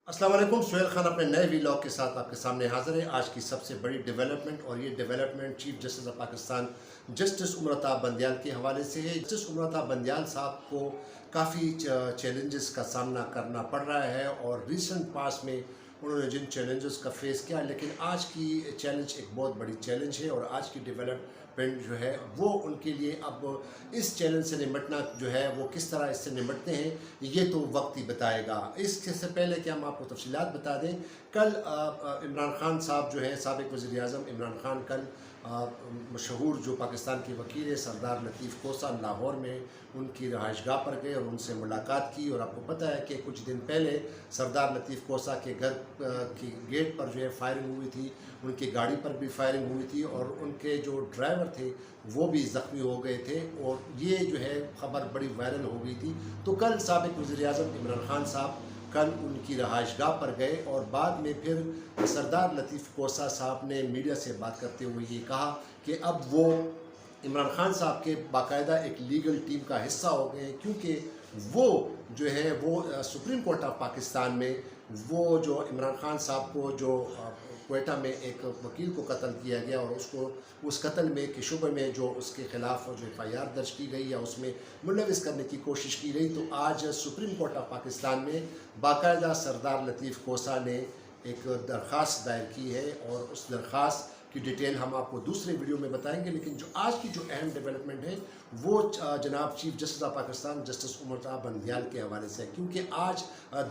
अस्सलाम वालेकुम। सुहेल खान अपने नए व्लॉग के साथ आपके सामने हाजिर है। आज की सबसे बड़ी डेवलपमेंट, और ये development chief justice of Pakistan justice Umar Ata Bandial के हवाले से है। जस्टिस उमर अता बंदियाल साहब को काफ़ी चैलेंजेस का सामना करना पड़ रहा है और रिसेंट पास में उन्होंने जिन चैलेंजेस का फेस किया, लेकिन आज की चैलेंज एक बहुत बड़ी चैलेंज है और आज की डेवलपमेंट जो है वो उनके लिए अब इस चैलेंज से निपटना जो है वो किस तरह इससे निपटते हैं ये तो वक्त ही बताएगा। इससे पहले कि हम आपको तफसीलात बता दें, कल इमरान खान साहब जो है, साबिक़ वज़ीर आज़म इमरान खान कल मशहूर जो पाकिस्तान के वकील है सरदार लतीफ़ कोसा लाहौर में उनकी रहायशगाह पर गए और उनसे मुलाकात की। और आपको पता है कि कुछ दिन पहले सरदार लतीफ़ कोसा के घर की गेट पर जो है फायरिंग हुई थी, उनकी गाड़ी पर भी फायरिंग हुई थी और उनके जो ड्राइवर थे वो भी ज़ख्मी हो गए थे और ये जो है ख़बर बड़ी वायरल हो गई थी। तो कल साबिक़ वज़ीर आज़म इमरान खान साहब कल उनकी रहायशगाह पर गए और बाद में फिर सरदार लतीफ़ कोसा साहब ने मीडिया से बात करते हुए ये कहा कि अब वो इमरान खान साहब के बाकायदा एक लीगल टीम का हिस्सा हो गए हैं, क्योंकि वो जो है वो सुप्रीम कोर्ट ऑफ पाकिस्तान में वो जो इमरान खान साहब को जो क्वेटा में एक वकील को कत्ल किया गया और उसको उस कत्ल में के शुबे में जो उसके ख़िलाफ़ जो FIR दर्ज की गई या उसमें मुलविस करने की कोशिश की गई, तो आज सुप्रीम कोर्ट ऑफ पाकिस्तान में बाकायदा सरदार लतीफ़ कोसा ने एक दरख्वास्त दायर की है और उस दरख्वास्त की डिटेल हम आपको दूसरे वीडियो में बताएंगे। लेकिन जो आज की जो अहम डेवलपमेंट है वो जनाब chief justice of Pakistan justice Umar Ata Bandial के हवाले से है, क्योंकि आज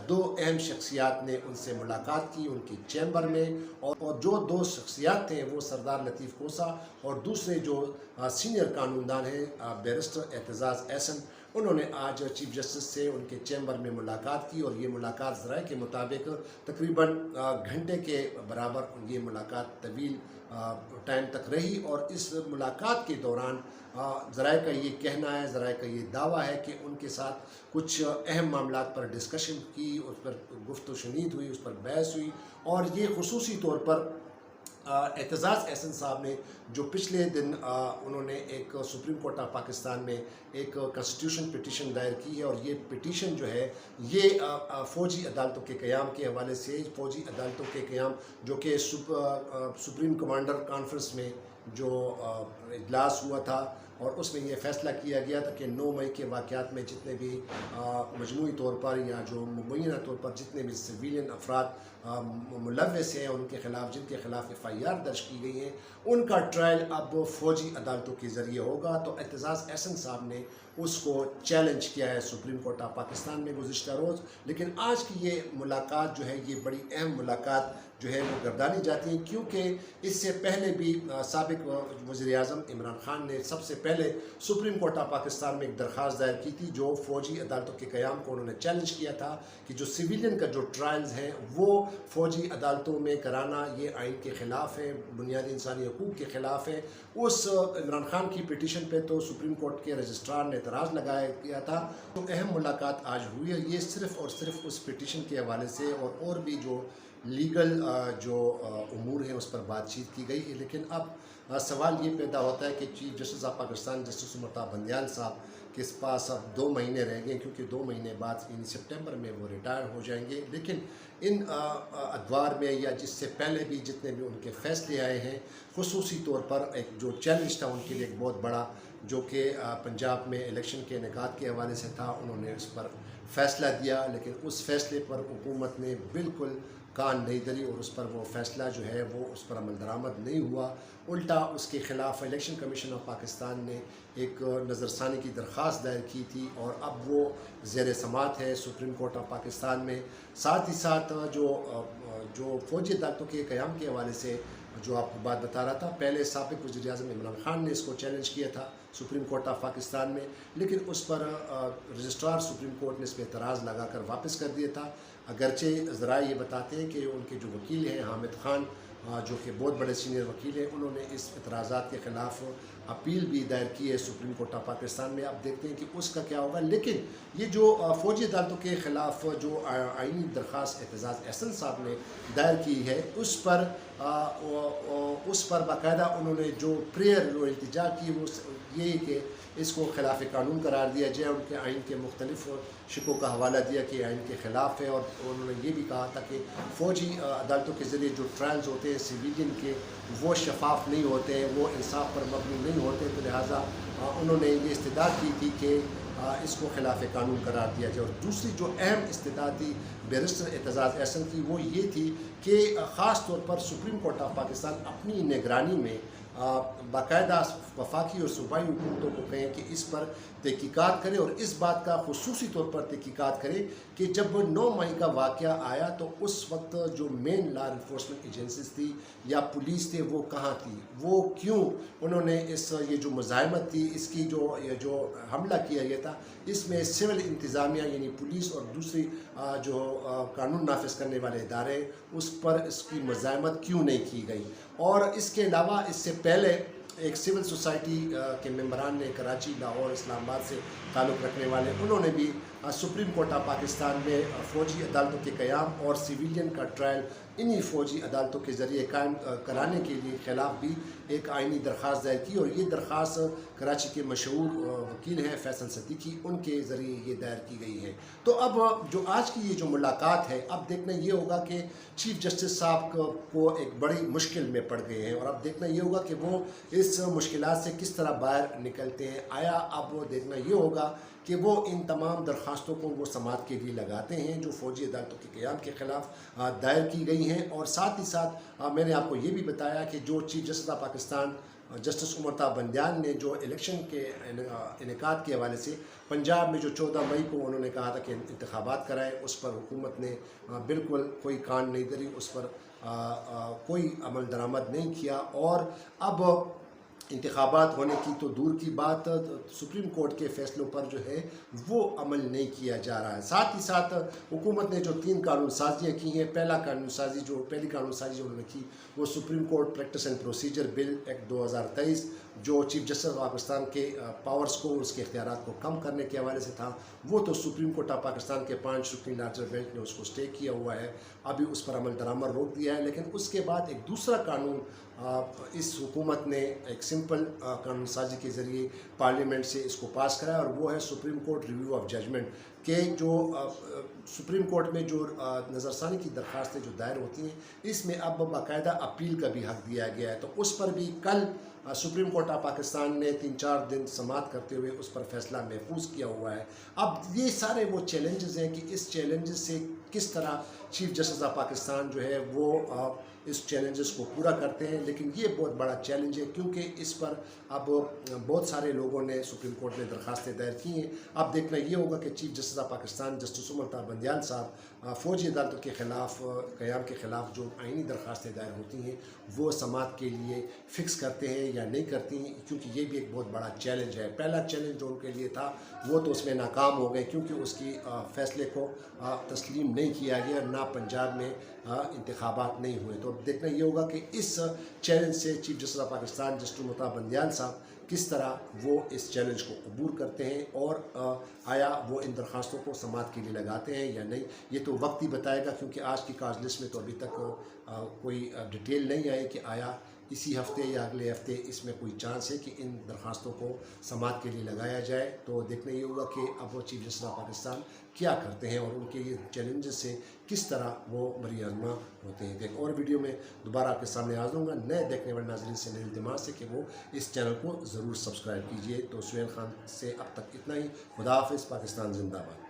दो अहम शख्सियात ने उनसे मुलाकात की उनके चैम्बर में और जो दो शख्सियात थे वो सरदार लतीफ़ कोसा और दूसरे जो सीनियर कानूनदान हैं बैरिस्टर एतजाज़ एहसन, उन्होंने आज चीफ जस्टिस से उनके चैम्बर में मुलाकात की। और ये मुलाकात ज़राए के मुताबिक तकरीबन घंटे के बराबर ये मुलाकात तवील टाइम तक रही और इस मुलाकात के दौरान ज़राए का ये कहना है, ज़राए का ये दावा है कि उनके साथ कुछ अहम मामलात पर डिस्कशन की, उस पर गुफ्त शुनीद हुई, उस पर बहस हुई और ये खुसूसी तौर पर एतजाज़ एहसन साहब ने जो पिछले दिन उन्होंने एक सुप्रीम कोर्ट ऑफ पाकिस्तान में एक कॉन्स्टिट्यूशन पिटीशन दायर की है और ये पिटीशन जो है ये फ़ौजी अदालतों के क़याम के हवाले से, फ़ौजी अदालतों के क़याम जो कि सुप्रीम कमांडर कॉन्फ्रेंस में जो इजलास हुआ था और उसमें यह फ़ैसला किया गया था कि 9 मई के वाक़यात में जितने भी मजमूई तौर पर या जो मुबैना तौर पर जितने भी सिविलियन अफराद मुलव्वस हैं उनके ख़िलाफ़ जिनके ख़िलाफ़ FIR दर्ज की गई है उनका ट्रायल अब फ़ौजी अदालतों के ज़रिए होगा। तो एतजाज़ एहसन साहब ने उसको चैलेंज किया है सुप्रीम कोर्ट ऑफ पाकिस्तान में गुज़िश्ता रोज़। लेकिन आज की ये मुलाकात जो है ये बड़ी अहम मुलाकात जो है वो गर्दानी जाती है, क्योंकि इससे पहले भी साबिक़ वज़ीर आज़म इमरान खान ने सबसे पहले सुप्रीम कोर्ट ऑफ पाकिस्तान में एक दरख्वास्त दायर की थी जो फ़ौजी अदालतों के क़याम को उन्होंने चैलेंज किया था कि जो सिविलियन का जो ट्रायल्स हैं वो फ़ौजी अदालतों में कराना ये आइन के ख़िलाफ़ है, बुनियादी इंसानी हकूक़ के ख़िलाफ़ है। उस इमरान खान की पिटीशन पे तो सुप्रीम कोर्ट के रजिस्ट्रार ने एतराज़ लगाया गया था। तो अहम मुलाकात आज हुई है, ये सिर्फ़ और सिर्फ उस पिटीशन के हवाले से और भी जो लीगल जो उमूर हैं उस पर बातचीत की गई है। लेकिन अब सवाल ये पैदा होता है कि chief justice of Pakistan justice Umar Ata Bandial साहब के पास अब 2 महीने रह गए, क्योंकि 2 महीने बाद यानी सितंबर में वो रिटायर हो जाएंगे। लेकिन इन अदवार में या जिससे पहले भी जितने भी उनके फ़ैसले आए हैं, खुसूसी तौर पर एक जो चैलेंज था उनके लिए एक बहुत बड़ा जो कि पंजाब में इलेक्शन के इनेकाद के हवाले से था, उन्होंने उस पर फ़ैसला दिया। लेकिन उस फ़ैसले पर हुकूमत ने बिल्कुल कान नहीं धरी और उस पर वो फ़ैसला जो है वो उस पर अमल दरामद नहीं हुआ। उल्टा उसके ख़िलाफ़ इलेक्शन कमीशन ऑफ पाकिस्तान ने एक नज़रसानी की दरख्वास्त दायर की थी और अब वो ज़ेर समात है सुप्रीम कोर्ट ऑफ पाकिस्तान में। साथ ही साथ जो फ़ौजी अदालतों के क़याम के हवाले से जो आपको बात बता रहा था, पहले साबिक़ वज़ीर आज़म इमरान खान ने इसको चैलेंज किया था सुप्रीम कोर्ट ऑफ पाकिस्तान में, लेकिन उस पर रजिस्ट्रार सुप्रीम कोर्ट ने इस पर एतराज़ लगा कर वापस कर दिया था। अगरचे ज़राए ये बताते हैं कि उनके जो वकील हैं हामिद खान जो कि बहुत बड़े सीनियर वकील हैं, उन्होंने इस एतराज़ात के ख़िलाफ़ अपील भी दायर की है सुप्रीम कोर्ट ऑफ पाकिस्तान में। अब देखते हैं कि उसका क्या होगा। लेकिन ये जो फ़ौजी अदालतों के ख़िलाफ़ जो आइनी दरख्वास्त एतजाज़ अहसन साहब ने दायर की है, उस पर बाकायदा उन्होंने जो प्रेयर जो इल्तिजा की वो ये कि इसको खिलाफ कानून करार दिया जाए। उनके आइन के मुख्तलिफ शिकों का हवाला दिया कि आइन के ख़िलाफ़ है, और उन्होंने ये भी कहा था कि फ़ौजी अदालतों के ज़रिए जो ट्रायल्स होते हैं सिविलियन के, वो शफाफ नहीं होते हैं, वो इंसाफ पर मबनी नहीं होते। तो लिहाजा उन्होंने ये इस्तदा की थी कि इसको खिलाफ कानून करार दिया जाए। और दूसरी जो अहम इस्तदा थी बैरिस्टर एतजाज़ अहसन की, वो ये थी कि ख़ास तौर पर सुप्रीम कोर्ट ऑफ पाकिस्तान अपनी निगरानी में बाकायदा वफाकी और सूबाई हुकूमतों को कहें कि इस पर तहकीकात करें, और इस बात का खुसूसी तौर पर तहकीकात करें कि जब 9 मई का वाक़या आया तो उस वक्त जो मेन लॉ इन्फोर्समेंट एजेंसीज थी या पुलिस थे वो कहाँ थी, वो क्यों उन्होंने ये जो मुज़ाहमत थी, इसकी जो हमला किया गया था, इसमें सिविल इंतज़ामिया यानी पुलिस और दूसरी जो कानून नाफिज करने वाले इदारे, उस पर इसकी मुज़ाहमत क्यों नहीं की गई। और इसके अलावा इससे पहले एक सिविल सोसाइटी के मेंबरान ने कराची, लाहौर, इस्लामाबाद से ताल्लुक़ रखने वाले, उन्होंने भी सुप्रीम कोर्ट ऑफ पाकिस्तान में फ़ौजी अदालतों के क़याम और सिविलियन का ट्रायल इन्हीं फ़ौजी अदालतों के ज़रिए कायम कराने के लिए ख़िलाफ़ भी एक आइनी दरख्वास्त दायर की। और ये दरख्वास्त कराची के मशहूर वकील हैं फैसल सदीकी, उनके ज़रिए ये दायर की गई है। तो अब जो आज की ये जो मुलाकात है, अब देखना ये होगा कि चीफ़ जस्टिस साहब को एक बड़ी मुश्किल में पड़ गए हैं, और अब देखना ये होगा कि वो इस मुश्किलात से किस तरह बाहर निकलते हैं। आया अब वो देखना ये होगा कि वो इन तमाम दरख्वास्तों को वो समाअत के लिए लगाते हैं जो फ़ौजी अदालतों के क़याम के ख़िलाफ़ दायर की गई हैं। और साथ ही साथ मैंने आपको ये भी बताया कि जो chief justice of Pakistan justice Umar Ata Bandial ने जो इलेक्शन के इनेकाद के हवाले से पंजाब में जो 14 मई को उन्होंने कहा था कि इंतखाबात कराएँ, उस पर हुकूमत ने बिल्कुल कोई कान नहीं धरी, उस पर कोई अमल दरामद नहीं किया। और अब इंतखाबात होने की तो दूर की बात, सुप्रीम कोर्ट के फ़ैसलों पर जो है वो अमल नहीं किया जा रहा है। साथ ही साथ हुकूमत ने जो 3 कानून साजियाँ की हैं, पहली कानून साजी जो उन्होंने की वो supreme court practice and procedure bill act 2023, जो चीफ जस्टिस ऑफ पाकिस्तान के पावर्स को, उसके इख्तियारात को कम करने के हवाले से था, वो तो सुप्रीम कोर्ट ऑफ पाकिस्तान के 5 रुकनी लार्जर बेंच ने उसको स्टे किया हुआ है, अभी उस पर अमल दरामद रोक दिया है। लेकिन उसके बाद एक दूसरा कानून इस हुकूमत ने एक सिंपल कानून साजी के ज़रिए पार्लियामेंट से इसको पास कराया, और वो है supreme court review of judgment के जो सुप्रीम कोर्ट में जो नज़रसानी की दरख्वास्तें जो दायर होती हैं, इसमें अब बाकायदा अपील का भी हक़ दिया गया है। तो उस पर भी कल सुप्रीम कोर्ट ऑफ पाकिस्तान ने 3-4 दिन समाअत करते हुए उस पर फैसला महफूज किया हुआ है। अब ये सारे वो चैलेंजेस हैं कि इस चैलेंजेस से किस तरह चीफ जस्टिस ऑफ पाकिस्तान जो है वो इस चैलेंजेस को पूरा करते हैं। लेकिन ये बहुत बड़ा चैलेंज है, क्योंकि इस पर अब बहुत सारे लोगों ने सुप्रीम कोर्ट में दरख्वास्तें दायर की हैं। अब देखना ये होगा कि chief justice of Pakistan justice Umar Ata Bandial साहब फ़ौजी अदालतों के ख़िलाफ़ क़याम के ख़िलाफ़ जो आइनी दरख्वास्तें दायर होती हैं वो समाअत के लिए फ़िक्स करते हैं या नहीं करती हैं, क्योंकि ये भी एक बहुत बड़ा चैलेंज है। पहला चैलेंज जो उनके लिए था वो तो उसमें नाकाम हो गए, क्योंकि उसकी फ़ैसले को तस्लीम नहीं किया गया, ना पंजाब में इंतखाबात नहीं हुए। तो अब देखना ये होगा कि इस चैलेंज से chief justice of Pakistan justice Umar Ata Bandial साहब किस तरह वो इस चैलेंज को कबूल करते हैं, और आया वो इन दरख्वास्तों को समाअत के लिए लगाते हैं या नहीं, ये तो वक्त ही बताएगा। क्योंकि आज की काज लिस्ट में तो अभी तक कोई डिटेल नहीं आई कि आया इसी हफ्ते या अगले हफ्ते इसमें कोई चांस है कि इन दरख्वास्तों को समाअत के लिए लगाया जाए। तो देखना ये होगा कि अब वो चीफ जस्टिस ऑफ पाकिस्तान क्या करते हैं और उनके ये चैलेंजेस से किस तरह वो बरी आज़मा होते हैं। एक और वीडियो में दोबारा आपके सामने हाज़िर होऊंगा नए देखने वाले नाज़रीन से मेरे इल्तिमास है कि वो इस चैनल को ज़रूर सब्सक्राइब कीजिए। तो सुहेल खान से अब तक इतना ही। खुदा हाफ़िज़। पाकिस्तान जिंदाबाद।